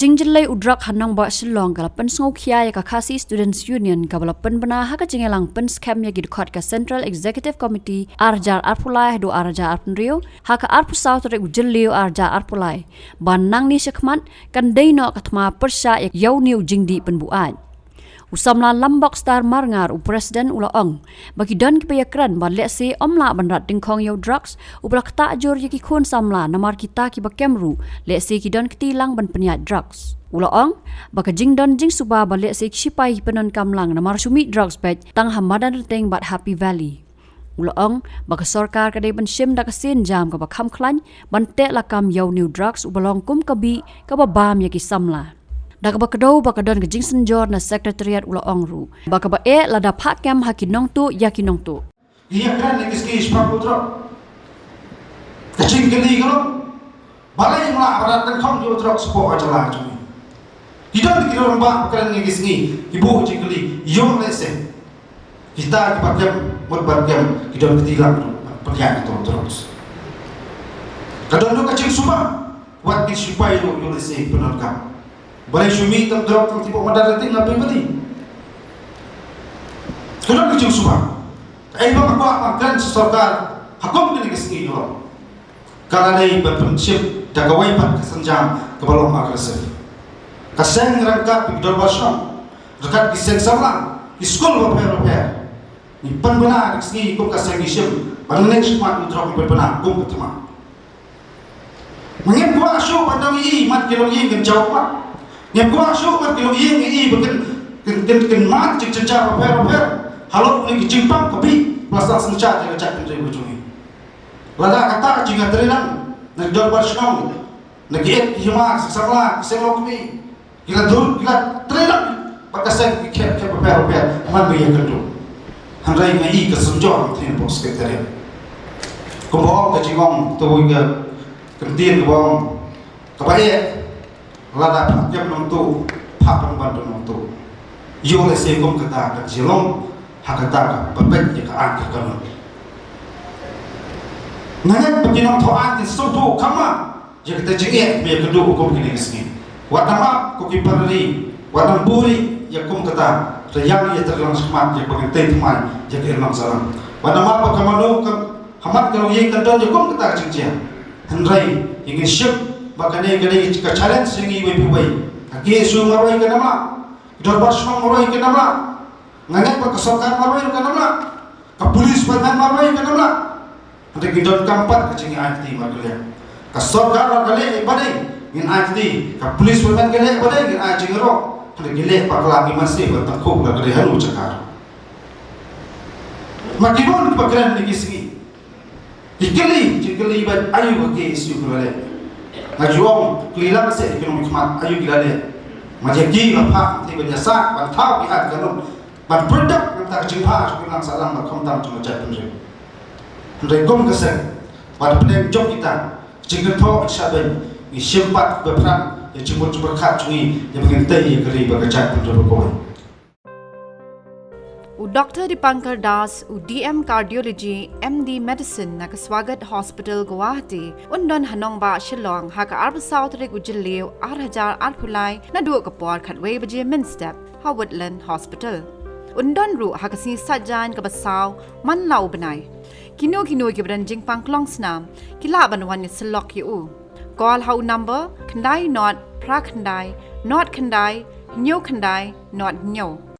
Kajingjelai udrak hanang ba Shillong kalapan sngokya ya kakasi Students Union kabalapan bana haka jingelang pen scam ya gidkot ka Central Executive Committee arjar arpulai do arjar arpunrio haka arpu south rek ujellio arjar arpulai banang ni syakmat kan deino katma persya ya yauniu jingdi penbuat Usamla lambok star marngar u presiden ulaong bagi dan kepayakran ban lesi omla banrat dingkong yau drugs ublak takjur yaki kun samla namar kita ki bakemru lesi ki don ketilang ban peniat drugs ulaong baka jing don jing suba ban lesi sipai penon kamlang namar sumi drugs bet tang hamadan reteng bat Happy Valley ulaong baka sorkar kadai ban sim dak sin jam ka bakam klan ban te lakam yau new drugs ubalong kum kabi ka bam yaki samla Dak bakadau bakadon ke Jingsen Jor na sekretariat ulaong ru. Baka ba lada pakam hakinong tu yakinong tu. Iya kan ni kiski ispaputra. Kacing kali kalau balai mula beratan kong yo truk sepo ajalah cumi. Tidak dikira lembak keren ni kiski ibu kacing kali yo lese. Kita kipakam berbakam kita ketiga pergian itu terus. Kadang tu kacing semua buat disupai yo lese penonton. Balai syumi terdrop tiba madar ting ngapain beli? Kalau kecil semua, bang aku akan sorkar hakum kini kesini yo. Kalau ni berprinsip dagawai pat kesenjam kebalong agresif. Kaseng rangkap bidol basam, dekat kiseng samlang, iskul berper. Ni penbenar kesini kum kaseng isim, bangunan semua drop berbenar kum ketema. Mengapa gua asyuk pandang mat kilo jauh pak. Yang gua asyuk mat kilo ini bukan mat cek cecar repair halo ni jimpang kopi plastik sencat yang cak dari ujung ini lada kata jika terilang nak jual bersama nak giat hima sesamla selok kopi kita dur kita terilang pakai sen ke repair man biaya kedua handai ngai ke senjor tin bos sekretariat kumbang ke jingong tu ke kentin kumbang kebaik lada pakam nontu papan bantu nontu yo le se kom kata ka jilong hakata papet ya ka angka kanon nanya pekinong thoan ti soto kama ya kita jenge me kedu kom kini kesini watama ko kiparli watam buri ya kom kata rayang ya terlang semat ya bagai teman ya kirnam salam watama pa kamano hamat kalau yeng kadon ya kom kata jengja hendrai ingin syuk bakane gane ka challenge singi we piwai ake su maroi ka nama dorbar shong maroi ka nama ngane pa kasokar maroi ka nama ka pulis panan maroi ka nama ande gidon kampat ka jingi akti maglia ka sorkar gale bade ngin akti ka pulis panan gale bade ngin ajing ro ande gile pa kelami masih batang kok la gale halu cakar makibon pa kran ni kisgi ikeli ba ayu ke isu kulale ngajuang kelilang se ekonomi khmat ayu gilale majeki apa ti berjasa ban thau bihat kanun ban produk nta jingha kulang salam ba khomtam chung chat punje ndai kom kase ban penen jok kita jingin tho saben ni simpat bepran ya jimur khat chui ya bangin tai kali ba chat punje ko Dr. Dipankar Das, DM Cardiology, MD Medicine, na Swagat Hospital, Guwahati, undon hanong ba Shillong, haka arba South Rig ujiliw, arhajar arpulay, na duwa kapor katway baje Minstep, Woodland Hospital. Undon ru haka si sadjan kabasaw, manlaw banay. Kino gibran jingpang klong snam, kilaban wan silok yu. Call how number, kandai not, pra kandai, not kandai, nyo kandai, not nyo.